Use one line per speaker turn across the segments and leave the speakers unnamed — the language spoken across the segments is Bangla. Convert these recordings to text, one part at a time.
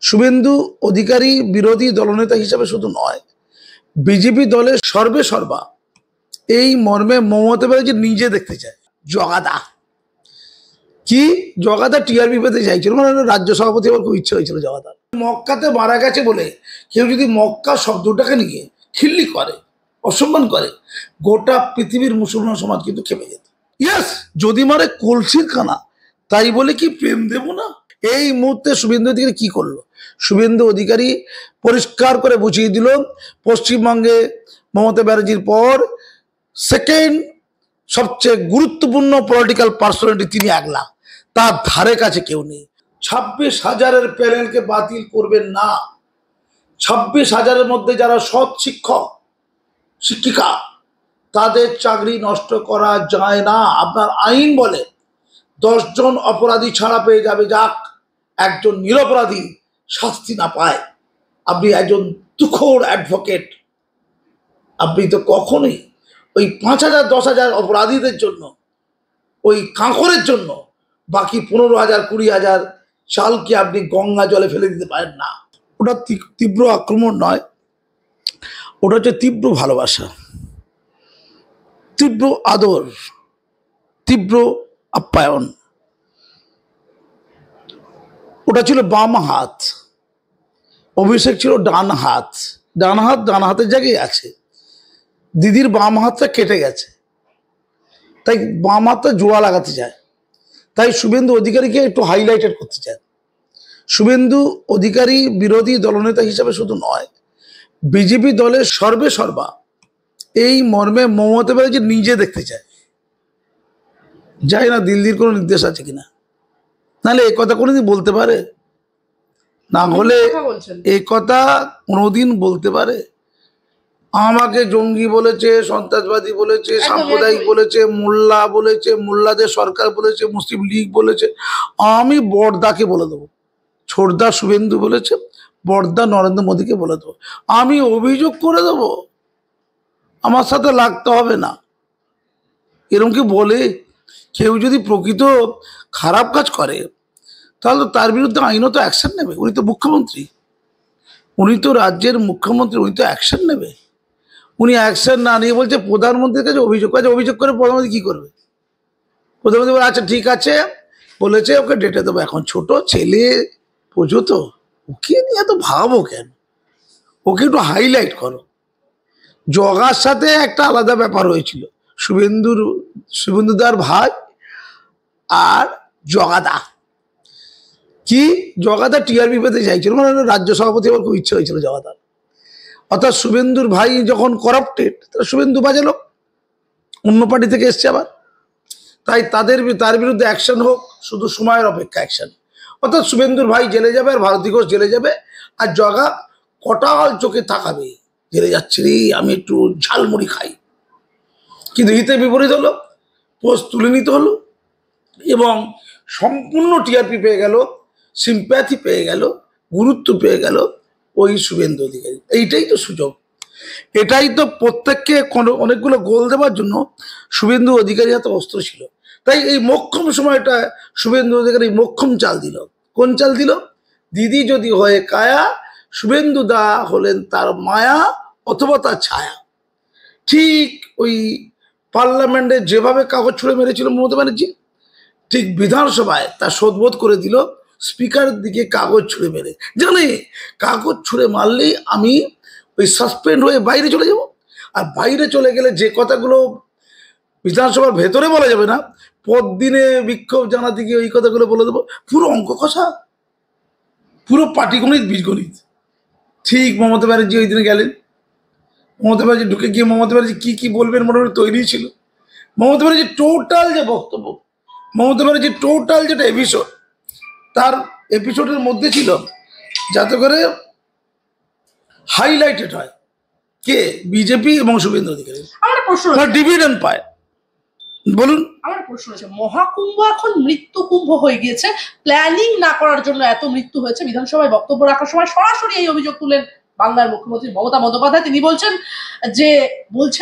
শুভেন্দু অধিকারী বিরোধী দলনেতা হিসাবে শুধু নয়, বিজেপি দলের সর্বে সর্বা এই মর্মে মমতা ব্যানার্জি নিজে দেখতে চায়। জগাদা কি জগাদা টিআরপি পেতে চাইছিল, মানে রাজ্য সভাপতি আমার খুব ইচ্ছে হয়েছিল জগাদা। মক্কাতে মারা গেছে বলে কেউ যদি মক্কা শব্দটাকে নিয়ে খিল্লি করে, অসম্মান করে, গোটা পৃথিবীর মুসলমান সমাজ কিন্তু খেপে যেত। ইয়েস, যদি মারে কলসির কানা, তাই বলে কি প্রেম দেব না? এই মুহূর্তে শুভেন্দু অধিকারী কি করলো? শুভেন্দু অধিকারী পরিষ্কার করে বুঝিয়ে দিল, পশ্চিমবঙ্গে মমতা ব্যানার্জির পর সেকেন্ড সবচেয়ে গুরুত্বপূর্ণ পলিটিক্যাল পার্সোনালিটি তিনি একলা, তার ধারে কাছে কেউ নেই। 26,000-এর প্যানেলকে বাতিল করবেন না। 26,000-এর মধ্যে যারা সৎ শিক্ষক শিক্ষিকা, তাদের চাকরি নষ্ট করা যায় না। আপনার আইন বলে 10 জন অপরাধী ছাড়া পেয়ে যাবে, যাক একজন নিরপরাধী শাস্তি না পায়। আপনি একজন তুখোড় অ্যাডভোকেট, আপনি তো কখনোই ওই 5,000 10,000 অপরাধীদের জন্য, ওই কাঁকরের জন্য বাকি 15,000 20,000 চালকে আপনি গঙ্গা জলে ফেলে দিতে পারেন না। ওটা তীব্র আক্রমণ নয়, ওটা হচ্ছে তীব্র ভালোবাসা, তীব্র আদর, তীব্র আপ্যায়ন। ওটা ছিল বাম হাত, অভিষেক ছিল ডান হাত। ডান হাত ডান হাতের জায়গায় আছে, দিদির বাম হাতটা কেটে গেছে, তাই বাম হাতটা জোড়া লাগাতে চায়। তাই শুভেন্দু অধিকারীকে একটু হাইলাইটেড করতে চায়। শুভেন্দু অধিকারী বিরোধী দলনেতা হিসাবে শুধু নয়, বিজেপি দলের সর্বে সর্বা এই মর্মে মমতা ব্যানার্জি নিজে দেখতে চায়। জানি না দিল্লির কোনো নির্দেশ আছে কিনা, নাহলে এ কথা কোনোদিন বলতে পারে? না হলে এ কথা কোনোদিন বলতে পারে? আমাকে জঙ্গি বলেছে, সন্ত্রাসবাদী বলেছে, সাম্প্রদায়িক বলেছে, মোল্লা বলেছে, মোল্লাদের সরকার বলেছে, মুসলিম লীগ বলেছে। আমি বড়দাকে বলে দেবো, ছোটদা শুভেন্দু বলেছে, বড়দা নরেন্দ্র মোদীকে বলে দেবো। আমি অভিযোগ করে দেবো, আমার সাথে লাগতে হবে না। এরকম কি বলে? কেউ যদি প্রকৃত খারাপ কাজ করে তাহলে তো তার বিরুদ্ধে আইনত অ্যাকশন নেবে। উনি তো মুখ্যমন্ত্রী, উনি তো রাজ্যের মুখ্যমন্ত্রী, উনি তো অ্যাকশন নেবে। উনি অ্যাকশন না নিয়ে বলছে প্রধানমন্ত্রীর কাছে অভিযোগ। অভিযোগ করে প্রধানমন্ত্রী কি করবে? প্রধানমন্ত্রী বলে আচ্ছা ঠিক আছে, বলেছে ওকে ডেটে দেবো। এখন ছোট ছেলে বোঝো তো, ওকে নিয়ে তো ভাবো কেন? ওকে একটু হাইলাইট করো। জগার সাথে একটা আলাদা ব্যাপার হয়েছিল, শুভেন্দুদার ভাই আর জগাদা কি জগাদা টিআরপি পেতে চাইছিল, মানে রাজ্য সভাপতি আমার খুব ইচ্ছে হয়েছিল জগাদার। অর্থাৎ শুভেন্দুর ভাই যখন করাপ্টেড, তাহলে শুভেন্দু বাজে লোক, অন্য পার্টি থেকে এসছে আবার, তাই তার বিরুদ্ধে অ্যাকশন হোক, শুধু সময়ের অপেক্ষা অ্যাকশন। অর্থাৎ শুভেন্দুর ভাই জেলে যাবে আর ভারতী ঘোষ জেলে যাবে, আর জগা কটাল চোখে তাকাবে, জেলে যাচ্ছে রে আমি একটু ঝালমুড়ি খাই। কিন্তু হিতে বিপরীত হলো, পোস্ট তুলে নিতে হলো এবং সম্পূর্ণ টিআরপি পেয়ে গেল, সিম্প্যাথি পেয়ে গেল, গুরুত্ব পেয়ে গেল ওই শুভেন্দু অধিকারী। এইটাই তো সুযোগ, এটাই তো প্রত্যেককে অনেকগুলো গোল দেওয়ার জন্য শুভেন্দু অধিকারী হাতে অস্ত্র ছিল। তাই এই মোক্ষম সময়টা শুভেন্দু অধিকারী মোক্ষম চাল দিল। কোন চাল দিল? দিদি যদি হয়ে কায়া, শুভেন্দু দা হলেন তার মায়া অথবা তার ছায়া। ঠিক ওই পার্লামেন্টে যেভাবে কাগজ ছুঁড়ে মেরেছিল মমতা ব্যানার্জি, ঠিক বিধানসভায় তার শোধবোধ করে দিল স্পিকারের দিকে কাগজ ছুঁড়ে মেরে। জানে কাগজ ছুঁড়ে মারলেই আমি ওই সাসপেন্ড হয়ে বাইরে চলে যাব, আর বাইরে চলে গেলে যে কথাগুলো বিধানসভার ভেতরে বলা যাবে না, পরদিনে বিক্ষোভ জানাতে গিয়ে ওই কথাগুলো বলে দেবো। পুরো অঙ্ক কষা, পুরো পাটিগণিত বীজগণিত। ঠিক মমতা ব্যানার্জি ওই দিনে গেলেন, মমতা ব্যানার্জি ঢুকে গিয়ে মমতা ব্যানার্জি কি বলবেন মোটামুটি তৈরি ছিল। মমতা ব্যানার্জি টোটাল যে বক্তব্য, মমতা ব্যানার্জি টোটাল যেটা এপিসোড, তার এপিসোডের মধ্যে ছিল যাতে করে হাইলাইটেড হয় কে বিজেপি এবং শুভেন্দু অধিকারী ডিভিডেন্ড পায়। বলুন।
আমার প্রশ্ন হচ্ছে, মহাকুম্ভ এখন মৃত্যু কুম্ভ হয়ে গিয়েছে, প্ল্যানিং না করার জন্য এত মৃত্যু হয়েছে। বিধানসভায় বক্তব্য রাখার সময় সরাসরি এই অভিযোগ তুলেন বাংলার মুখ্যমন্ত্রী মমতা বন্দ্যোপাধ্যায়। তিনি বলছেন যে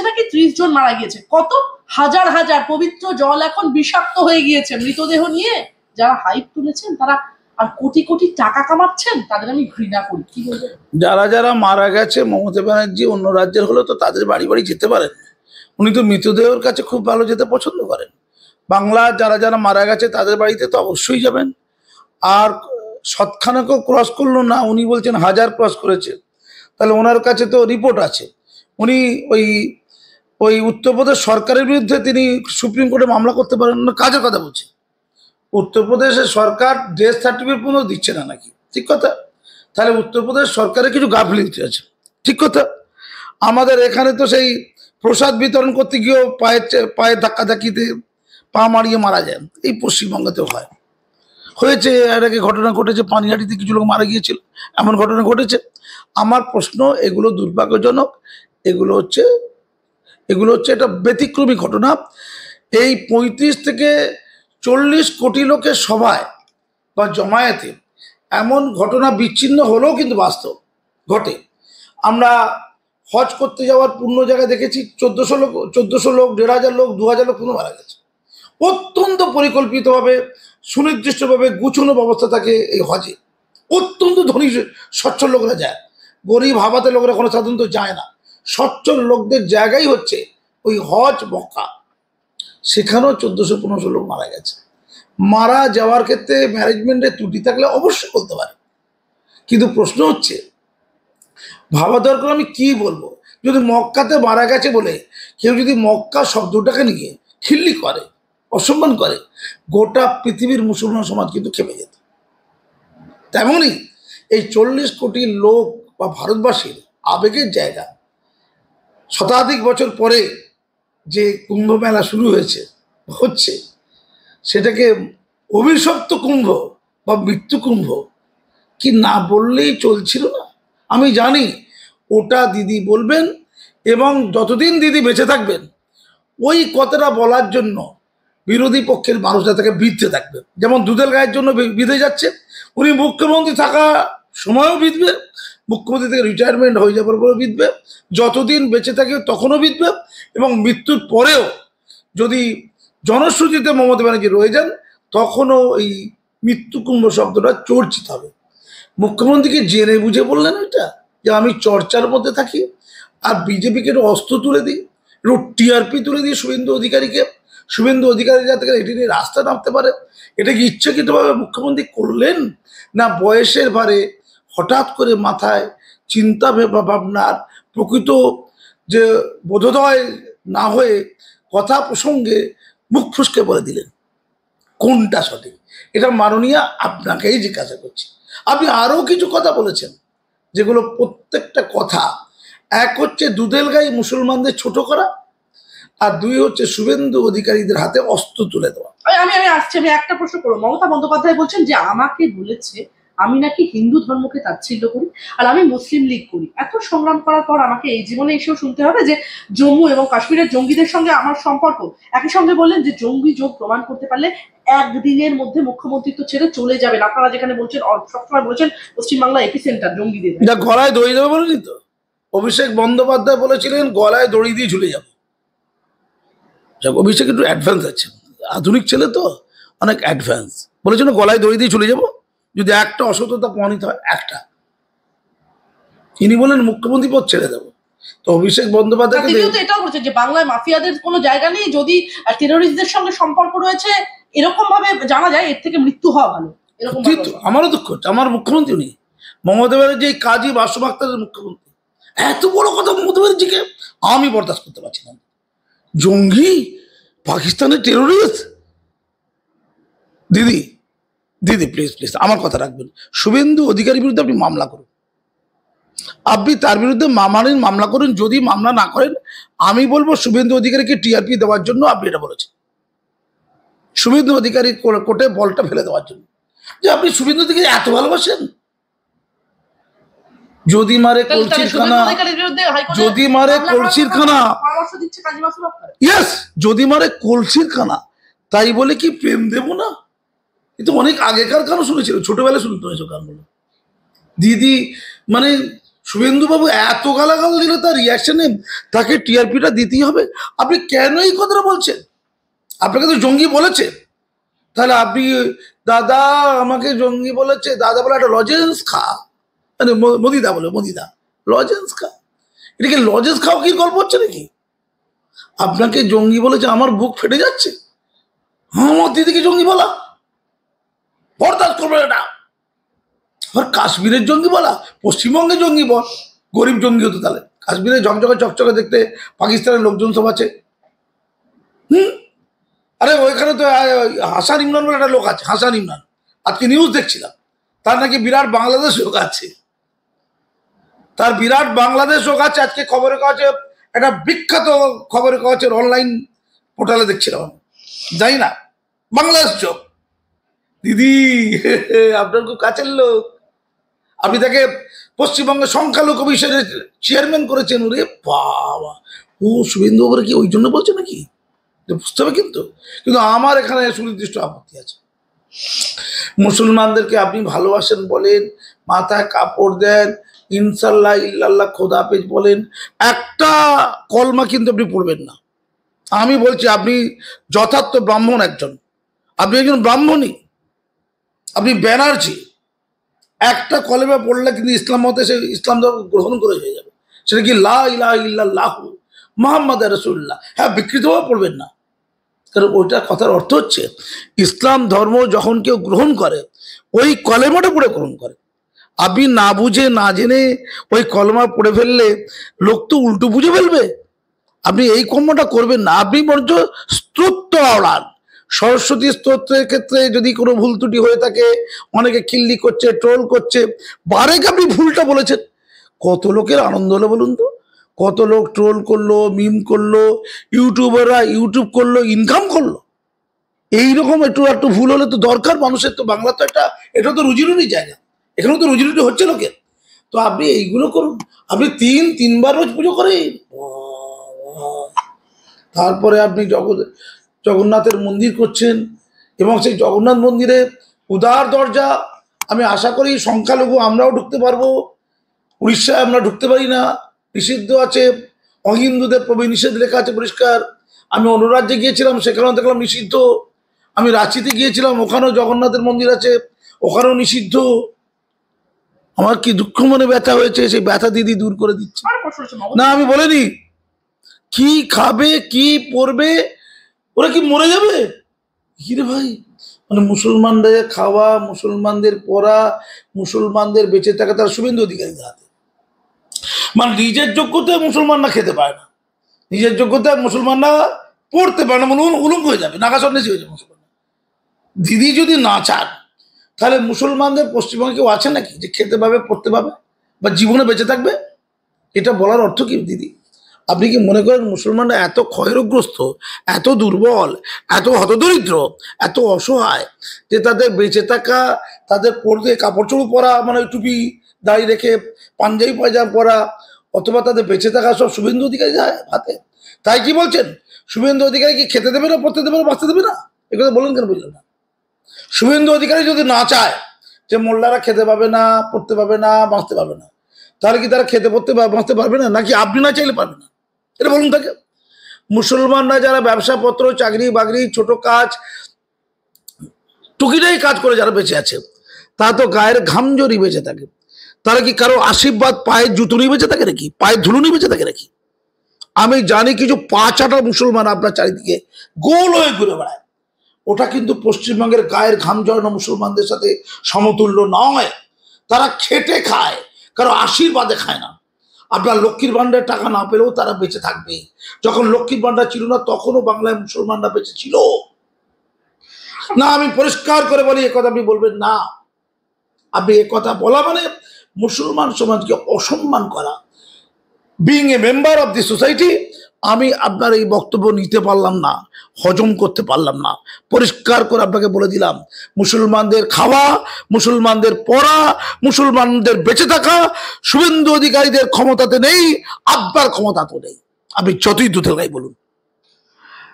নাকি 30 জন মারা গিয়েছে, কত হাজার হাজার পবিত্র জল এখন বিষাক্ত হয়ে গিয়েছে। মৃতদেহ নিয়ে যারা হাইপ তুলেছেন তারা আর কোটি কোটি টাকা কামাচ্ছেন, তাদের আমি ঘৃণা করি। কি বলবেন?
যারা যারা মারা গেছে মমতা ব্যানার্জি অন্য রাজ্যের হলে তো তাদের বাড়ি বাড়ি যেতে পারেন। উনি তো মৃতদেহের কাছে খুব ভালো যেতে পছন্দ করেন। বাংলা যারা যারা মারা গেছে তাদের বাড়িতে তো অবশ্যই যাবেন। আর সৎখানাকেও ক্রস করলো না, উনি বলছেন 1000 ক্রস করেছে। তাহলে ওনার কাছে তো রিপোর্ট আছে। উনি ওই ওই উত্তরপ্রদেশ সরকারের বিরুদ্ধে তিনি সুপ্রিম কোর্টে মামলা করতে পারেন না, কাজের কথা বলছে। উত্তরপ্রদেশের সরকার ডেথ সার্টিফিকেট পর্যন্ত দিচ্ছে না নাকি, ঠিক কথা? তাহলে উত্তরপ্রদেশ সরকারের কিছু গাফিলতি আছে, ঠিক কথা। আমাদের এখানে তো সেই প্রসাদ বিতরণ করতে গিয়েও পায়ের ধাক্কাধাক্কিতে পা মারিয়ে মারা যান, এই পশ্চিমবঙ্গতেও হয়েছে। এর আগে ঘটনা ঘটেছে, পানিহাটিতে কিছু লোক মারা গিয়েছিল, এমন ঘটনা ঘটেছে। আমার প্রশ্ন, এগুলো দুর্ভাগ্যজনক, এগুলো হচ্ছে এটা ব্যতিক্রমী ঘটনা। এই 35 থেকে 40 কোটি লোকের সভায় বা জমায়েতে এমন ঘটনা বিচ্ছিন্ন হলেও কিন্তু বাস্তব ঘটে। আমরা হজ করতে যাওয়ার পূর্ণ জায়গায় দেখেছি 1400 লোক, 1500 লোক, 2000 লোক পুরো মারা গেছে। অত্যন্ত পরিকল্পিতভাবে, সুনির্দিষ্টভাবে গুছানো ব্যবস্থা থাকে এই হজে। অত্যন্ত ধনী সচ্ছল লোকরা যায়, গরিব হাবাতে লোকরা কোনো সাধারণত যায় না। সচ্ছল লোকদের জায়গাই হচ্ছে ওই হজ মক্কা। সেখানেও 1400-1500 লোক মারা গেছে। মারা যাওয়ার ক্ষেত্রে ম্যানেজমেন্টের ত্রুটি থাকলে অবশ্যই বলতে পারে, কিন্তু প্রশ্ন হচ্ছে ভাবা দরকার আমি কি বলবো। যদি মক্কাতে মারা গেছে বলে কেউ যদি মক্কা শব্দটাকে নিয়ে খিল্লি করে, অসম্মান করে, গোটা পৃথিবীর মুসলমান সমাজ কিন্তু খেপে যেত। তেমনই এই 40 কোটি লোক বা ভারতবাসীর আবেগের জায়গা, শতাধিক বছর পরে যে কুম্ভ মেলা শুরু হচ্ছে সেটাকে অভিশপ্ত কুম্ভ বা মৃত্যু কুম্ভ কি না বললেই চলছিল না। আমি জানি ওটা দিদি বলবেন, এবং যতদিন দিদি বেঁচে থাকবেন ওই কথাটা বলার জন্য বিরোধী পক্ষের মানুষরা তাকে বিধতে থাকবে। যেমন দুধেল গায়ের জন্য বিধে যাচ্ছে, উনি মুখ্যমন্ত্রী থাকা সময়ও বিধবে, মুখ্যমন্ত্রী থেকে রিটায়ারমেন্ট হয়ে যাবার পরেও বিধবে, যতদিন বেঁচে থাকে তখনও বিধবে, এবং মৃত্যুর পরেও যদি জনশ্রুতিতে মমতা ব্যানার্জি রয়ে যান তখনও এই মৃত্যু কুম্ভ শব্দটা চর্চিত হবে। মুখ্যমন্ত্রীকে জেনে বুঝে বললেন এটা যে আমি চর্চার মধ্যে থাকি, আর বিজেপিকে একটু অস্ত্র তুলে দিই, একটু টিআরপি তুলে দিই শুভেন্দু অধিকারীকে, শুভেন্দু অধিকারী যাতে এটি নিয়ে রাস্তা নামতে পারে। এটা কি ইচ্ছাকৃতভাবে মুখ্যমন্ত্রী করলেন, না বয়সের ভারে হঠাৎ করে মাথায় চিন্তা ভাবনার প্রকৃত যে বোধোদয় না হয়ে কথা প্রসঙ্গে মুখ ফুসকে বলে দিলেন? কোনটা সঠিক, এটা মাননীয় আপনাকেই জিজ্ঞাসা করছি। আপনি আরও কিছু কথা বলেছেন যেগুলো প্রত্যেকটা কথা, এক হচ্ছে দুধেল গাই মুসলমানদের ছোট করা, আর দুই হচ্ছে শুভেন্দু অধিকারীদের হাতে অস্ত্র তুলে দেওয়া।
আমি আসছি, আমি একটা প্রশ্ন করবো। মমতা বন্দ্যোপাধ্যায় বলছেন যে আমাকে বলেছে আমি নাকি হিন্দু ধর্মকে তাচ্ছিল্য করি আর আমি মুসলিম লীগ করি। এত সংগ্রাম করার পর আমাকে এই জীবনে এসেও শুনতে হবে যে জম্মু এবং কাশ্মীরের জঙ্গিদের সঙ্গে আমার সম্পর্ক। একই সঙ্গে বললেন যে জঙ্গি যোগ প্রমাণ করতে পারলে একদিনের মধ্যে মুখ্যমন্ত্রিত্ব ছেড়ে চলে যাবেন। আপনারা যেখানে বলছেন, সবসময় বলছেন পশ্চিমবাংলা এপিসেন্টার জঙ্গিদের,
যা গলায় দড়ি দেবে বলেনি তো? অভিষেক বন্দ্যোপাধ্যায় বলেছিলেন গলায় দড়ি দিয়ে ঝুলে যাবে। অভিষেক একটু অ্যাডভান্স আছে, আধুনিক ছেলে তো, অনেক অ্যাডভান্স। বলেছিল গলায় দড়ি দিয়ে চলে যাবো যদি একটা অসততা প্রমাণিত হয়, একটা। তিনি বলেন মুখ্যমন্ত্রী পদ ছেড়ে দেবো। তো অভিষেক বন্দ্যোপাধ্যায়
এটাও বলছেন যে বাংলায় মাফিয়াদের কোনো জায়গা নেই, যদি টেরোরিস্টদের সঙ্গে সম্পর্ক রয়েছে এরকম ভাবে জানা যায়, এর থেকে মৃত্যু হওয়া ভালো। এরকম
আমারও দুঃখ হচ্ছে, আমার মুখ্যমন্ত্রী উনি মমতা ব্যানার্জি, কাজী বাসু আক্তারের মুখ্যমন্ত্রী, এত বড় কথা মমতা ব্যানার্জিকে আমি বরদাস্ত করতে পারছি না। জঙ্গি, পাকিস্তানের টেরোরিস্ট। দিদি প্লিজ আমার কথা রাখবেন। শুভেন্দু অধিকারীর বিরুদ্ধে আপনি মামলা করুন, আপনি তার বিরুদ্ধে মামলা করুন। যদি মামলা না করেন আমি বলবো শুভেন্দু অধিকারীকে টিআরপি দেওয়ার জন্য আপনি এটা বলেছেন, শুভেন্দু অধিকারী কোর্টে বলটা ফেলে দেওয়ার জন্য, যে আপনি শুভেন্দু অধিকারী এত ভালোবাসেন। যদি মারে কলসির খানা, যদি মারে কলসির খানা, ইয়েস, যদি মারে কলসির খানা, তাই বলে কি প্রেম দেব না? কিন্তু অনেক আগেকার গানও শুনেছিল, ছোটবেলায় শুনতে হয়েছে গানগুলো। দিদি মানে শুভেন্দু বাবু এত গালাগাল দিলে তার রিয়াকশনে তাকে টিআরপিটা দিতেই হবে। আপনি কেন এই কথাটা বলছেন? আপনাকে তো জঙ্গি বলেছে, তাহলে আপনি দাদা আমাকে জঙ্গি বলেছে, দাদা বলে একটা লজেন্স খা, মানে মোদিদা বলে মোদিদা লজেন্স খা, এটা কি লজেন্স খাও কি গল্প হচ্ছে নাকি? আপনাকে জঙ্গি বলেছে, আমার বুক ফেটে যাচ্ছে। আমার দিদিকে জঙ্গি বলা বরদাস্ত করবে এটা। আর কাশ্মীরের জঙ্গি বলা, পশ্চিমবঙ্গে জঙ্গি বল, গরিব জঙ্গি হতো তাহলে। কাশ্মীরে ঝকঝকে চকচকে দেখতে পাকিস্তানের লোকজন সব আছে। আরে ওইখানে তো হাসান ইমরান বলে একটা লোক আছে, হাসান ইমরান, আজকে নিউজ দেখছিলাম, তার নাকি বিরাট বাংলাদেশ লোক আছে, তার বিরাট বাংলাদেশ লোক আছে। আজকে খবরের কাগজে একটা বিখ্যাত খবরের কাগজের অনলাইন পোর্টালে দেখছিলাম, যাই না বাংলাদেশ চোখ। দিদি আপনার খুব কাছের লোক, আপনি তাকে পশ্চিমবঙ্গের সংখ্যালঘু বিষয়ের চেয়ারম্যান করেছেন। ওরে বাবা, ও শুভেন্দু বাবুরা কি ওই জন্য বলছে নাকি? বুঝতে হবে কিন্তু কিন্তু আমার এখানে সুনির্দিষ্ট আপত্তি আছে। মুসলমানদেরকে আপনি ভালোবাসেন বলেন, মাথায় কাপড় দেন, ইনশাল্লাহ ইল্লাল্লাহ খোদা হাফেজ বলেন, একটা কলমা কিন্তু আপনি পড়বেন না। আমি বলছি আপনি যথার্থ ব্রাহ্মণ একজন, আপনি একজন ব্রাহ্মণই, আপনি ব্যানার্জি, একটা কলেমা পড়লে কিন্তু ইসলাম মতে সে ইসলাম ধর্ম গ্রহণ করে হয়ে যাবে। সেটা কি লা ইলাহা ইল্লাল্লাহু মুহাম্মাদ রাসূলুল্লাহ। হ্যাঁ, বিকৃতভাবে পড়বেন না, কারণ ওইটা কথার অর্থ হচ্ছে ইসলাম ধর্ম যখন কেউ গ্রহণ করে ওই কলেমাটা পড়ে গ্রহণ করে। আপনি না বুঝে না জেনে ওই কলেমা পড়ে ফেললে লোক তো উল্টো বুঝে ফেলবে। আপনি এই কর্মটা করবেন না, আপনি বরঞ্চ স্তোত্র আওড়ান। সরস্বতী স্তোত্রের ক্ষেত্রে যদি কোনো ভুল ত্রুটি হয়ে থাকে, অনেকে খিল্লি করছে, ট্রোল করছে, বারেক আপনি ভুলটা বলেছেন, কত লোকের আনন্দ হলো বলুন তো? কত লোক ট্রোল করলো, মিম করলো, ইউটিউবাররা ইউটিউব করলো, ইনকাম করলো। এইরকম একটু একটু ভুল হলে তো দরকার মানুষের, তো বাংলা তো একটা, এটা তো রুজিরুটির জায়গা, এখানেও তো রুজিরুটি হচ্ছে লোকের। তো আপনি এইগুলো করুন, আপনি তিনবার রোজ পুজো করেন। তারপরে আপনি জগন্নাথের মন্দির করছেন, এবং সেই জগন্নাথ মন্দিরে উদার দরজা। আমি আশা করি সংখ্যালঘু আমরাও ঢুকতে পারবো। উড়িষ্যায় আমরা ঢুকতে পারি না, নিষিদ্ধ আছে, অহিন্দুদের প্রবেশ নিষেধ লেখা আছে পরিষ্কার। আমি অন্য রাজ্যে গিয়েছিলাম, সেখানেও দেখলাম নিষিদ্ধ। আমি রাঁচিতে গিয়েছিলাম, ওখানেও জগন্নাথের মন্দির আছে, ওখানেও নিষিদ্ধ। আমার কি দুঃখ মনে ব্যথা হয়েছে, সেই ব্যথা দিদি দূর করে দিচ্ছে না। আমি বলিনি কি খাবে কি পরবে, ওরা কি মরে যাবে? কিরে ভাই, মানে মুসলমানদের খাওয়া, মুসলমানদের পড়া, মুসলমানদের বেঁচে থাকা তার শুভেন্দু অধিকারীদের হাতে। মানে নিজের যোগ্যতায় মুসলমানরা খেতে পায় না, নিজের যোগ্যতায় মুসলমানরা পড়তে পারে না, মানে উলঙ্গ হয়ে যাবে, নাগা সন্ন্যাসী হয়ে যাবে মুসলমান। দিদি যদি না চান, তাহলে মুসলমানদের পশ্চিমবঙ্গে কেউ আছে নাকি যে খেতে পাবে, পড়তে পাবে, বা জীবনে বেঁচে থাকবে? এটা বলার অর্থ কি দিদি? আপনি কি মনে করেন মুসলমানরা এত ক্ষয়রোগ্রস্ত, এত দুর্বল, এত হতদরিদ্র, এত অসহায় যে তাদের বেঁচে থাকা, তাদের পড়তে কাপড় চোপড় পরা, মানে টুপি দাড়ি রেখে পাঞ্জাবি পায়জামা পরা, অথবা তাদের বেঁচে থাকা সব শুভেন্দু অধিকারী যায় হাতে? তাই কি বলছেন শুভেন্দু অধিকারী কি খেতে দেবে না, পড়তে দেবে না, বাঁচতে দেবে না? এগুলো বলুন কেন বুঝলেন না? শুভেন্দু অধিকারী যদি না চায় যে মোল্লারা খেতে পাবে না, পড়তে পাবে না, বাঁচতে পারবে না, তাহলে কি তারা খেতে পড়তে বাঁচতে পারবে না? নাকি আপনি না চাইলে পারবে না? এটা বলুন তাকে। মুসলমানরা যারা ব্যবসাপত্র, চাকরি বাকরি, ছোট কাজ, টুকিটাই কাজ করে যারা বেঁচে আছে, তারা তো গায়ের ঘাম জড়ি বেঁচে থাকে। তারা কি কারো আশীর্বাদ পায়ের জুতো নিয়ে বেঁচে থাকে নাকি? পায়ের ধুলো নিয়ে বেঁচে থাকে নাকি? আমি জানি কিছু পা চাটা মুসলমান আপনার চারিদিকে গোল হয়ে ঘুরে বেড়ায়, ওটা কিন্তু পশ্চিমবঙ্গের গায়ের ঘাম জড়ানো মুসলমানদের সাথে সমতুল্য নয়। তারা খেটে খায়, কারো আশীর্বাদে খায় না। আপনার লক্ষ্মীর ভাণ্ডারের টাকা না পেলেও তারা বেঁচে থাকবে। যখন লক্ষ্মীর ভাণ্ডার ছিল না, তখনও বাংলায় মুসলমানরা বেঁচে ছিল না। আমি পরিষ্কার করে বলি, একথা আপনি বলবেন না। আপনি একথা বলা মানে মুসলমান সমাজকে অসম্মান করা। Being a member of the society, আমি আপনার এই বক্তব্য নিতে পারলাম না, হজম করতে পারলাম না। পরিষ্কার করে আপনাকে বলে দিলাম, মুসলমানদের খাওয়া, মুসলমানদের পড়া, মুসলমানদের বেঁচে থাকা শুভেন্দু অধিকারীদের ক্ষমতাতে নেই, আপনার ক্ষমতাতে নেই। আপনি যতই দুধের গাই বলুন।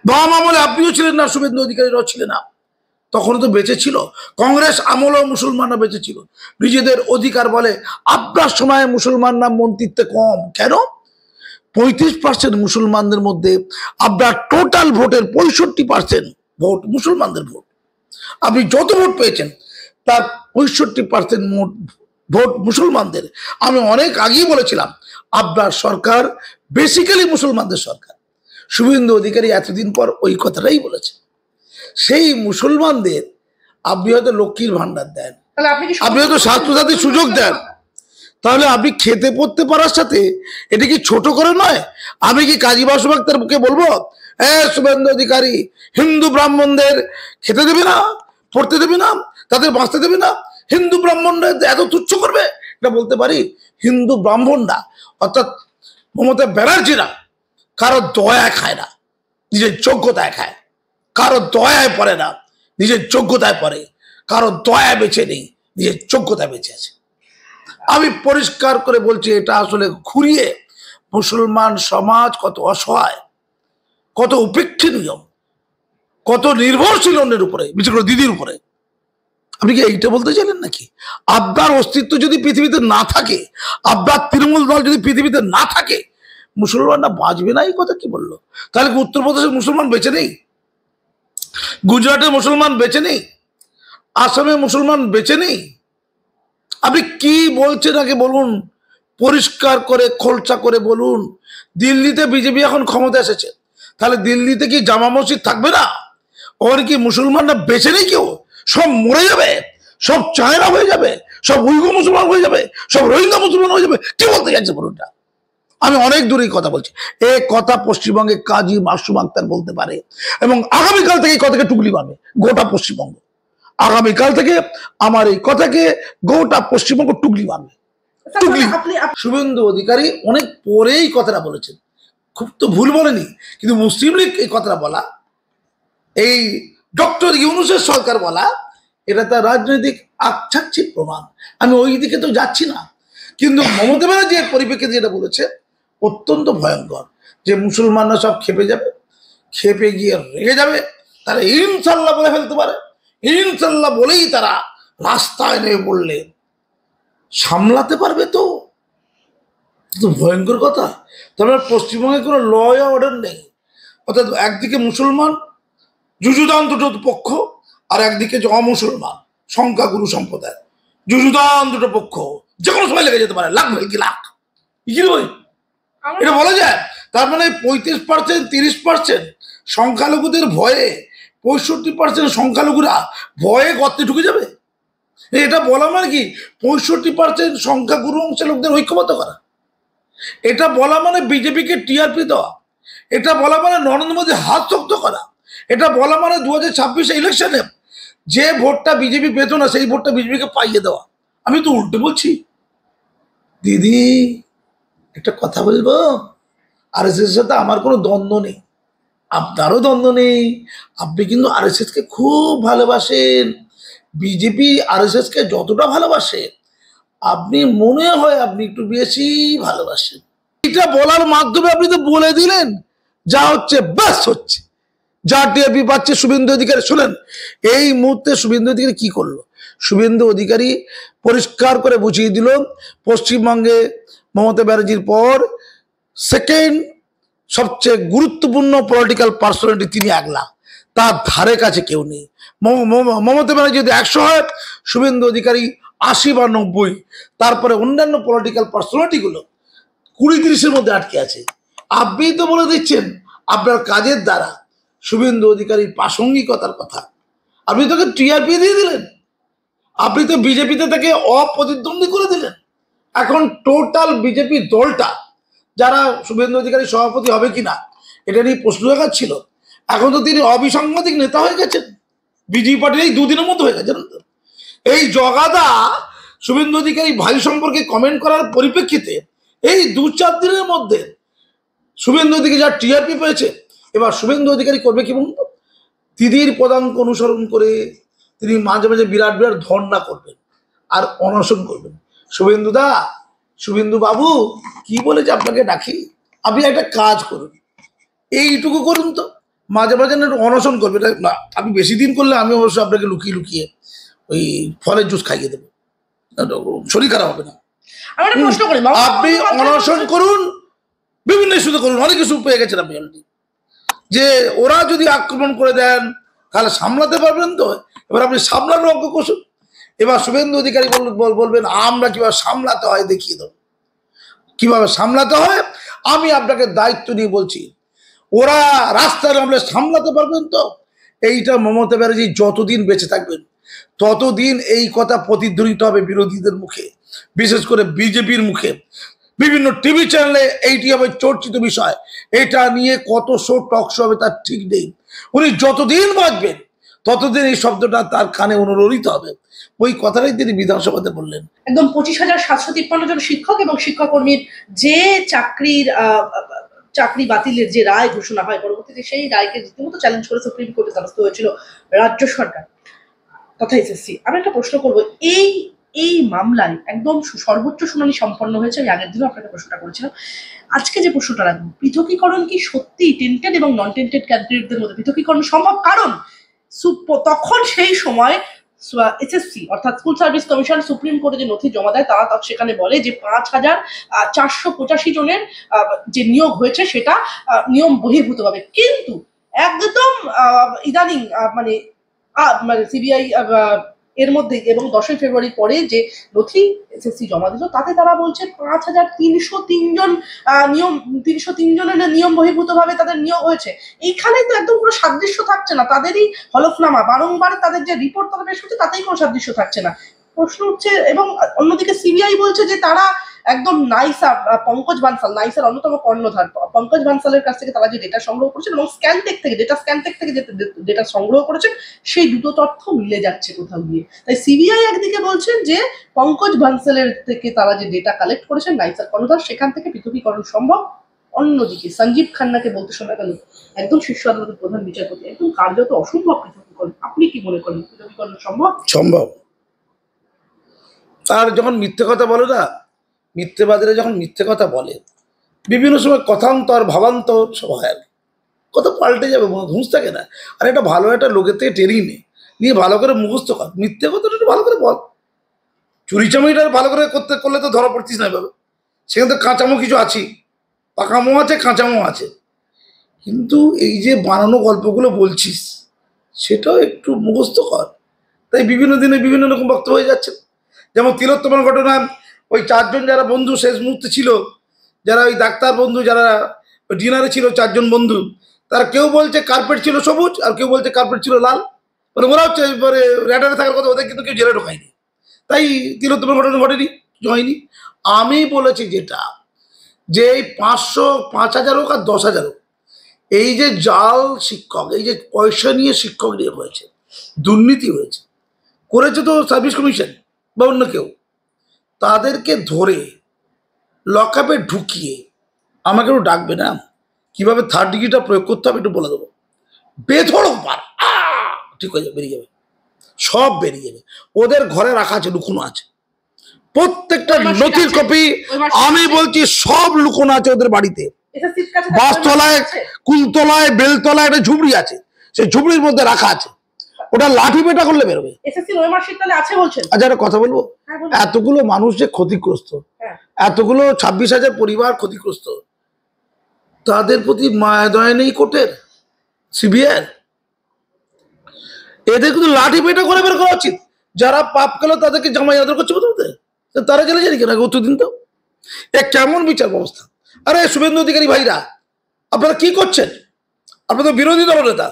বাম আমলে আপনিও ছিলেন না, শুভেন্দু অধিকারীরাও ছিলেন না, তখনও তো বেঁচে ছিল। কংগ্রেস আমলেও মুসলমানরা বেঁচে ছিল, নিজেদের অধিকার বলে। আপনার সময় মুসলমানরা মন্ত্রিত্বে কম কেন? 35% মুসলমানদের মধ্যে আপনার টোটাল ভোটের 65% ভোট মুসলমানদের ভোট। আপনি যত ভোট পেয়েছেন তার 65% মোট ভোট মুসলমানদের। আমি অনেক আগেই বলেছিলাম আপনার সরকার বেসিক্যালি মুসলমানদের সরকার। শুভেন্দু অধিকারী এতদিন পর ওই কথাটাই বলেছে। সেই মুসলমানদের আপনি হয়তো লক্ষ্মীর ভান্ডার দেন,
তাহলে আপনি কি
আপনি হয়তো স্বাস্থ্যসাথীর সুযোগ দেন, তাহলে আপনি খেতে পড়তে পারার সাথে এটা কি ছোট করে নয়? আমি কি কাজী বাসু আক্তার মুখে বলবো শুভেন্দু অধিকারী হিন্দু ব্রাহ্মণদের খেতে দেবে না, পড়তে দেবে না, তাদের বাঁচতে দেবে না, হিন্দু ব্রাহ্মণরা এত তুচ্ছ করবে? এটা বলতে পারি? হিন্দু ব্রাহ্মণরা অর্থাৎ মমতা ব্যানার্জিরা কারো দয়া খায় না, নিজের যোগ্যতায় খায়। কারো দয়ায় পড়ে না, নিজের যোগ্যতায় পড়ে। কারো দয়া বেঁচে নেই, নিজের যোগ্যতায় বেঁচে আছে। আমি পরিষ্কার করে বলছি, এটা আসলে ঘুরিয়ে মুসলমান সমাজ কত অসহায়, কত উপেক্ষণীয়, কত নির্ভরশীল অন্যের উপরে, বিশেষ করে দিদির উপরে। আপনি কি এইটা বলতে চাইলেন নাকি? আপনার অস্তিত্ব যদি পৃথিবীতে না থাকে, আপনার তৃণমূল দল যদি পৃথিবীতে না থাকে, মুসলমানরা বাঁচবে না? এই কথা কি বললো? তাহলে কি উত্তরপ্রদেশের মুসলমান বেঁচে নেই? গুজরাটের মুসলমান বেঁচে নেই? আসামে মুসলমান বেঁচে নেই? আপনি কি বলছেন আগে বলুন, পরিষ্কার করে খোলসা করে বলুন। দিল্লিতে বিজেপি এখন ক্ষমতা এসেছে, তাহলে দিল্লিতে কি জামা মসজিদ থাকবে না? ওখানে কি মুসলমানরা বেঁচে নেই? কেউ সব মরে যাবে, সব চায়না হয়ে যাবে, সব উইঘুর মুসলমান হয়ে যাবে, সব রোহিঙ্গা মুসলমান হয়ে যাবে? কি বলতে চাইছে বলুনটা? আমি অনেক দূরেই কথা বলছি। এ কথা পশ্চিমবঙ্গে কাজী মাসুম আক্তার বলতে পারে, এবং আগামীকাল থেকে এই কথাকে টুকলি পাবে গোটা পশ্চিমবঙ্গ। আগামীকাল থেকে আমার এই কথাকে গোটা পশ্চিমবঙ্গ টুকলি পাবে, টুকলি। শুভেন্দু অধিকারী অনেক পরেই কথাটা বলেছেন, খুব তো ভুল বলেনি, কিন্তু মুসলিম লীগ এই কথাটা বলা, এই ডক্টর ইউনূসের সরকার বলা, এটা তার রাজনৈতিক আকছাকছি প্রমাণ। আমি ওই দিকে তো যাচ্ছি না, কিন্তু মমতা ব্যানার্জি এর পরিপ্রেক্ষিতে যেটা বলেছে অত্যন্ত ভয়ঙ্কর, যে মুসলমানরা সব খেপে যাবে, খেপে গিয়ে রেগে যাবে, তারা ইনশাল্লাহ বলে ফেলতে পারে। ইনশাল্লাহ বলেই তারা রাস্তায় নেমে পড়লে সামলাতে পারবে তো? ভয়ঙ্কর কথা। তবে পশ্চিমবঙ্গে কোনো ল অর্ডার নেই, অর্থাৎ একদিকে মুসলমান যুযুদান দুটো পক্ষ, আর একদিকে যে অমুসলমান সংখ্যাগুরু সম্প্রদায়, যুযুদান দুটো পক্ষ যে কোনো সময় লেগে যেতে পারে, লাখ ভেলকি লাখ, কি বই এটা বলা যায়? তার মানে 35%, 30% সংখ্যালঘুদের ভয়ে 65% সংখ্যালঘুরা ভয়ে গর্তে ঢুকে যাবে। এটা বলা মানে কি 65% সংখ্যাগুরু অংশের লোকদের ঐক্যবদ্ধ করা? এটা বলা মানে বিজেপিকে টিআরপি দেওয়া? এটা বলা মানে নরেন্দ্র মোদী হাত শক্ত করা? এটা বলা মানে 2026 ইলেকশনে যে ভোটটা বিজেপি পেত না সেই ভোটটা বিজেপিকে পাইয়ে দেওয়া? আমি তো উল্টে বলছি। দিদি একটা কথা বলবো, আরএসএস এর সাথে আমার কোনো দ্বন্দ্ব নেই, আপনারও দ্বন্দ্ব নেই। আপনি কিন্তু আরএসএস কে খুব ভালোবাসেন। বিজেপি আরএসএস কে যতটা ভালোবাসে, আপনি মনে হয় আপনি একটু বেশি ভালোবাসেন। এটা বলার মাধ্যমে আপনি তো বলে দিলেন যা হচ্ছে ব্যাস হচ্ছে, যা টিআরপি পাচ্ছে শুভেন্দু অধিকারী। শুনেন, এই মুহূর্তে শুভেন্দু অধিকারী কি করলো? শুভেন্দু অধিকারী পরিষ্কার করে বুঝিয়ে দিল, পশ্চিমবঙ্গে মমতা ব্যানার্জির পর সেকেন্ড সবচেয়ে গুরুত্বপূর্ণ পলিটিক্যাল পার্সোনালিটি তিনি, একলা, তার ধারে কাছে কেউ নেই। মমতা ব্যানার্জি যদি 100 হয়, শুভেন্দু অধিকারী 80 বা 90। তারপরে অন্যান্য পলিটিক্যাল পার্সোনালিটি গুলো 20-30-এর মধ্যে আটকে আছে। আপনি তো বলে দিচ্ছেন আপনার কাজের দ্বারা শুভেন্দু অধিকারীর প্রাসঙ্গিকতার কথা, আপনি তোকে টিআরপি দিয়ে দিলেন, আপনি তো বিজেপিতে তাকে অপ্রতিদ্বন্দ্বী করে দিলেন। এখন টোটাল বিজেপি দলটা, যারা শুভেন্দু অধিকারী সভাপতি হবে কিনা এটা নিয়ে প্রশ্ন ছিল, এখন তো তিনি অবিসংবাদিক নেতা হয়ে গেছেন। বিজেপি পার্টির এই 2 দিনের মধ্যে হয়ে গেছে। এই জগাদা শুভেন্দু অধিকারী ভাই সম্পর্কে কমেন্ট করার পরিপ্রেক্ষিতে এই 2-4 দিনের মধ্যে শুভেন্দু অধিকারী যা টিআরপি পেয়েছে, এবার শুভেন্দু অধিকারী করবে কি বলুন তো? দিদির পদাঙ্ক অনুসরণ করে তিনি মাঝে মাঝে বিরাট বিরাট ধর্ণা করবেন আর অনশন করবেন। শুভেন্দু দা, শুভেন্দু বাবু কি বলেছে আপনাকে ডাকি, আপনি একটা কাজ করুন, এইটুকু করুন তো, মাঝে মাঝে একটু অনশন করবেন না। আপনি বেশি দিন করলে আমি অবশ্য আপনাকে লুকিয়ে লুকিয়ে ওই ফলের জুস খাইয়ে দেবো, শরীর খারাপ হবে না। আপনি অনশন করুন, বিভিন্ন ইস্যুতে করুন, অনেক ইস্যু পেয়ে গেছেন আপনি অলরেডি। যে ওরা যদি আক্রমণ করে দেন, তাহলে সামলাতে পারবেন তো? এবার আপনি সামলানোর অঙ্ক কষুন। এবার শুভেন্দু অধিকারী বলবেন আমরা কিভাবে সামলাতে হয় দেখিয়ে দেবো। কিভাবে সামলাতে হয় আমি আপনাকে দায়িত্ব নিয়ে বলছি। ওরা রাস্তায় নামলে সামলাতে পারবেন তো? এইটা মমতা ব্যানার্জি যতদিন বেঁচে থাকবেন ততদিন এই কথা প্রতিধ্বনিত হবে বিরোধীদের মুখে, বিশেষ করে বিজেপির মুখে। বিভিন্ন টিভি চ্যানেলে এইটি হবে চর্চিত বিষয়। এটা নিয়ে কত শো টক শো হবে তার ঠিক নেই। উনি যতদিন বাঁচবেন ততদিন এই শব্দটা তার কানে অনুরণিত হবে। ওই কথাটাই তিনি বিধানসভাতে বললেন।
একদম 25,753 জন শিক্ষক এবং শিক্ষাকর্মীর যে চাকরি বাতিলের যে রায় ঘোষণা হয়, পরবর্তীতে সেই রায়কে রীতিমতো চ্যালেঞ্জ করে সুপ্রিম কোর্টে দ্বারস্থ হয়েছিল রাজ্য সরকার তথা এসএসসি। আমি একটা প্রশ্ন করবো, এই মামলায় একদম সর্বোচ্চ শুনানি সম্পন্ন হয়েছে। আমি আগের দিনও আপনাকে প্রশ্নটা করেছিলাম, আজকে যে প্রশ্নটা রাখবো, পৃথকীকরণ কি সত্যি টেন্টেড এবং নন টেন্টেড ক্যান্ডিডেটদের মধ্যে পৃথকীকরণ সম্ভব? কারণ তখন সেই সময় এসএসসি অর্থাৎ স্কুল সার্ভিস কমিশন সুপ্রিম কোর্টে যে নথি জমা দেয় তারা সেখানে বলে যে 5,485 জনের যে নিয়োগ হয়েছে সেটা নিয়ম বহির্ভূত হবে। কিন্তু একদম ইদানিং মানে সিবিআই এর মধ্যে এবং 10ই ফেব্রুয়ারি পরে যে নথি এসএসসি জমা দিল তাতে তারা বলছে 5,303 জন 303 জনের নিয়ম বহির্ভূত ভাবে তাদের নিয়োগ হয়েছে। এইখানেই তো একদম পুরো সাদৃশ্য থাকছে না, তাদেরই হলফনামা বারংবার তাদের যে রিপোর্ট তারা পেশ করছে তাতেই কোনো সাদৃশ্য থাকছে না। প্রশ্ন হচ্ছে, এবং অন্যদিকে সিবিআই বলছে যে তারা একদম নাইসা পঙ্কজ বানসাল, নাইসার অন্যতম কর্ণধার পঙ্কজ বানসালের কাছ থেকে তারা যে ডেটা সংগ্রহ করেছেন এবং স্ক্যানটেক থেকে যে ডেটা সংগ্রহ করেছেন সেই দুটো তথ্য মিলে যাচ্ছে কোথাও গিয়ে। তাই সিবিআই একদিকে বলছেন যে পঙ্কজ বানসালের থেকে তারা যে ডেটা কালেক্ট করেছেন নাইসার কর্ণধার সেখান থেকে পৃথকীকরণ সম্ভব। অন্যদিকে সঞ্জীব খান্নাকে বলতে শোনা গেল একদম শীর্ষ আদালতের প্রধান বিচারপতি একদম কার্যত অসম্ভব পৃথকীকরণ। আপনি কি মনে করেন পৃথকীকরণ সম্ভব?
সম্ভব। আর যখন মিথ্যে কথা বলে না, মিথ্যেবাদীরা যখন মিথ্যে কথা বলে বিভিন্ন সময় কথান্তর ভাবান্তর সব হয়, কথা পাল্টে যাবে, ঘুষ থাকে না। আর এটা ভালো একটা লোকের থেকে টেরিয়ে নিয়ে ভালো করে মুখস্থ কর, মিথ্যে কথাটা একটু ভালো করে বল। চুরি চামড়িটা ভালো করে করলে তো ধরা পড়তিস না এভাবে। সেখানে তো কাঁচামো কিছু আছেই, পাকামো আছে কাঁচামো আছে। কিন্তু এই যে বানানো গল্পগুলো বলছিস সেটাও একটু মুখস্থ কর। তাই বিভিন্ন দিনে বিভিন্ন রকম বক্তব্য হয়ে যাচ্ছে। যেমন তিলোত্তমার ঘটনা, ওই 4 জন যারা বন্ধু শেষ মুহূর্তে ছিল, যারা ওই ডাক্তার বন্ধু যারা ডিনারে ছিল 4 জন বন্ধু, তারা কেউ বলছে কার্পেট ছিল সবুজ আর কেউ বলছে কার্পেট ছিল লাল। মানে ওরা হচ্ছে এবারে র্যাডারে থাকার কথা, ওদের কিন্তু কেউ জেলে ঢোকায়নি। তাই তিলোত্তমার ঘটনা ঘটেনি, হয়নি। আমি বলেছি যেটা, যে এই 500 5,000 হোক আর 10,000 হোক, এই যে জাল শিক্ষক, এই যে পয়সা নিয়ে শিক্ষক নিয়োগ হয়েছে, দুর্নীতি হয়েছে, করেছে তো সার্ভিস কমিশন বা অন্য কেউ, তাদেরকে ধরে লকআপে ঢুকিয়ে আমাকে একটু ডাকবে না, কিভাবে 3rd ডিগ্রিটা প্রয়োগ করতে হবে একটু বলে দেবো। বেধড়ক পার ঠিক হয়ে যাবে, বেরিয়ে যাবে, সব বেরিয়ে যাবে। ওদের ঘরে রাখা আছে, লুকোনো আছে, প্রত্যেকটা নথির কপি আমি বলছি সব লুকোনো আছে ওদের বাড়িতে। বাসতলায়, কুলতলায়, বেলতলায় একটা ঝুপড়ি আছে, সেই ঝুপড়ির মধ্যে রাখা আছে, ওটা লাঠি পেটা করলে বেরোবে। আচ্ছা একটা কথা বলবো, এতগুলো মানুষ যে ক্ষতিগ্রস্ত, এতগুলো 26,000 পরিবার ক্ষতিগ্রস্ত, তাদের প্রতি মায়া দয়া নেই কোর্টের, সিবিআই? এদের কিন্তু লাঠি পেটা করে বের করা উচিত। যারা পাপ গেল তাদেরকে জামাই আদর করছে বলতে, তারা জেলে জানি কেন উত্তর দিন তো। এ কেমন বিচার ব্যবস্থা? আরে শুভেন্দু অধিকারী ভাইরা, আপনারা কি করছেন? আপনারা তো বিরোধী দলনেতা।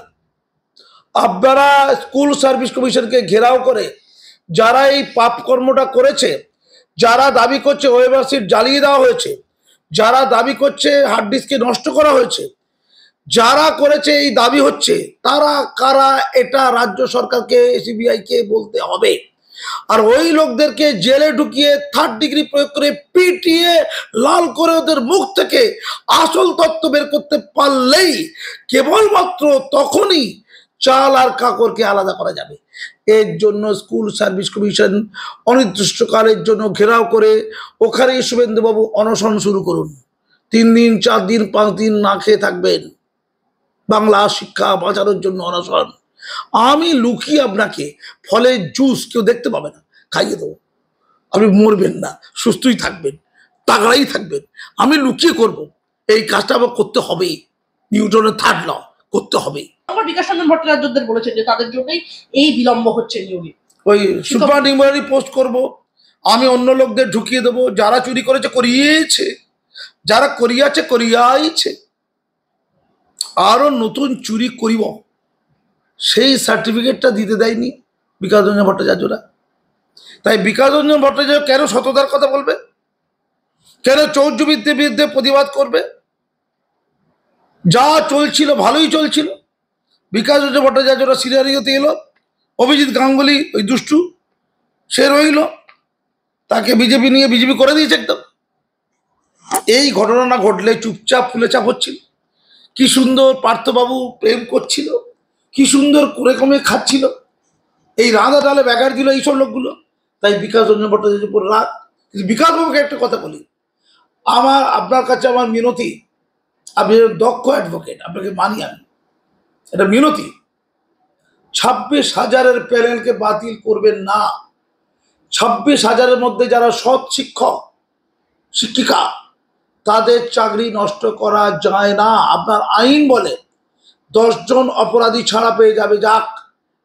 আপনারা স্কুল সার্ভিস কমিশনকে ঘেরাও করে যারা এই পাপ কর্মটা করেছে, যারা দাবি করছে ওয়েবার সিট জ্বালিয়ে দেওয়া হয়েছে, যারা দাবি করছে হার্ড ডিস্কে নষ্ট করা হয়েছে, যারা করেছে এই দাবি হচ্ছে, তারা কারা এটা রাজ্য সরকারকে, সিবিআইকে বলতে হবে। আর ওই লোকদেরকে জেলে ঢুকিয়ে 3rd ডিগ্রি প্রয়োগ করে পিটিয়ে লাল করে ওদের মুখ থেকে আসল তথ্য বের করতে পারলেই কেবলমাত্র তখনই চাল আর কাকরকে আলাদা করা যাবে। এর জন্য স্কুল সার্ভিস কমিশন অনির্দিষ্টকালের জন্য ঘেরাও করে ওখানে শুভেন্দুবাবু অনশন শুরু করুন। 3 দিন 4 দিন 5 দিন না খেয়ে থাকবেন, বাংলা শিক্ষা বাঁচানোর জন্য অনশন। আমি লুকিয়ে আপনাকে ফলের জুস কেউ দেখতে পাবে না, খাইয়ে দেবো। আপনি মরবেন না, সুস্থই থাকবেন, তাগড়াই থাকবেন। আমি লুকিয়ে করব, এই কাজটা আমার করতে হবেই। নিউটনের 3rd ল, করতে হবে।
আমার বিকাশ রঞ্জন ভট্টাচার্যদের বলেছেন যে তাদের জন্যই এই বিলম্ব হচ্ছে নিয়োগে।
ওই সুপার নিউমারি পোস্ট করব, আমি অন্য লোকদের ঢুকিয়ে দেবো, যারা চুরি করেছে করিয়েছে, যারা করিয়াছে করিয়াইছে, আরো নতুন চুরি করিব সেই সার্টিফিকেটটা দিতে দেয়নি বিকাশ রঞ্জন ভট্টাচার্যরা। তাই বিকাশ রঞ্জন ভট্টাচার্য কেন সততার কথা বলবে, কেন চৌর্যবৃত্তির বিরুদ্ধে প্রতিবাদ করবে? যা চলছিল ভালোই চলছিল, বিকাশ রঞ্জন ভট্টাচার্যরা সিনারিওতে এলো, অভিজিৎ গাঙ্গুলি ওই দুষ্টু সে রইল, তাকে বিজেপি নিয়ে বিজেপি করে দিয়েছে একদম। এই ঘটনা না ঘটলে চুপচাপ ফুলেচাপ হচ্ছিল, কি সুন্দর পার্থবাবু প্রেম করছিল, কি সুন্দর করে কমে খাচ্ছিল, এই রাঁধা ডালে ব্যাগার দিল এইসব লোকগুলো। তাই বিকাশ রঞ্জন ভট্টাচার্য উপর রাগ। বিকাশবাবুকে একটা কথা বলি, আপনার কাছে আমার মিনতি, আপনি দক্ষ অ্যাডভোকেট, আপনাকে মানি আমি, এটা মিনতি, 26,000-এর প্যানেলকে বাতিল করবেন না। 26,000-এর মধ্যে যারা সৎ শিক্ষক শিক্ষিকা, তাদের চাকরি নষ্ট করা যায় না। আপনার আইন বলে 10 জন অপরাধী ছাড়া পেয়ে যাবে, যাক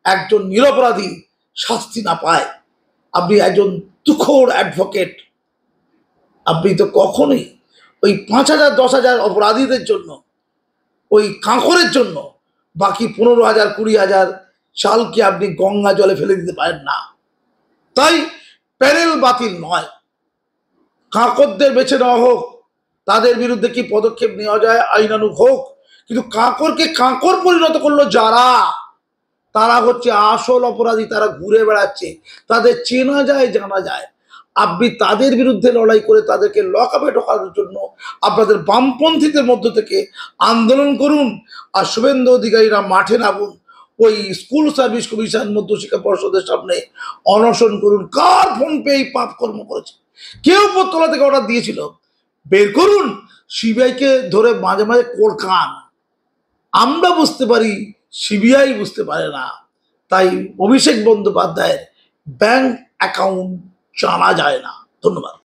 একজন নিরপরাধী শাস্তি না পায়। আপনি একজন তুখোড় অ্যাডভোকেট, আপনি তো কখনোই ওই 5,000 10,000 অপরাধীদের জন্য, ওই কাঁকরের জন্য বাকি 15,000 20,000 চালকে আপনি গঙ্গা জলে ফেলে দিতে পারেন না। তাই প্যানেল বাতিল নয়, কাঁকরদের বেছে নেওয়া হোক, তাদের বিরুদ্ধে কি পদক্ষেপ নেওয়া যায় আইনানুগ হোক, কিন্তু কাঁকরকে কাঁকর পরিণত করলো যারা, তারা হচ্ছে আসল অপরাধী, তারা ঘুরে বেড়াচ্ছে, তাদের চেনা যায় জানা যায়। আপনি তাদের বিরুদ্ধে লড়াই করে তাদেরকে লকআপে ঢোকানোর জন্য আপনাদের বামপন্থীদের মধ্য থেকে আন্দোলন করুন, আর শুভেন্দু অধিকারীরা মাঠে নামুন, ওই স্কুল সার্ভিস কমিশন মধ্যশিক্ষা পর্ষদের সামনে অনশন করুন। কার ফোন পে এই পাপ কর্ম করেছে, কেউ উপরতলা থেকে অর্ডার দিয়েছিল, বের করুন। সিবিআইকে ধরে মাঝে মাঝে কোরকান, আমরা বুঝতে পারি, সিবিআই বুঝতে পারে না। তাই অভিষেক বন্দ্যোপাধ্যায়ের ব্যাংক অ্যাকাউন্ট জানা যায় না। ধন্যবাদ।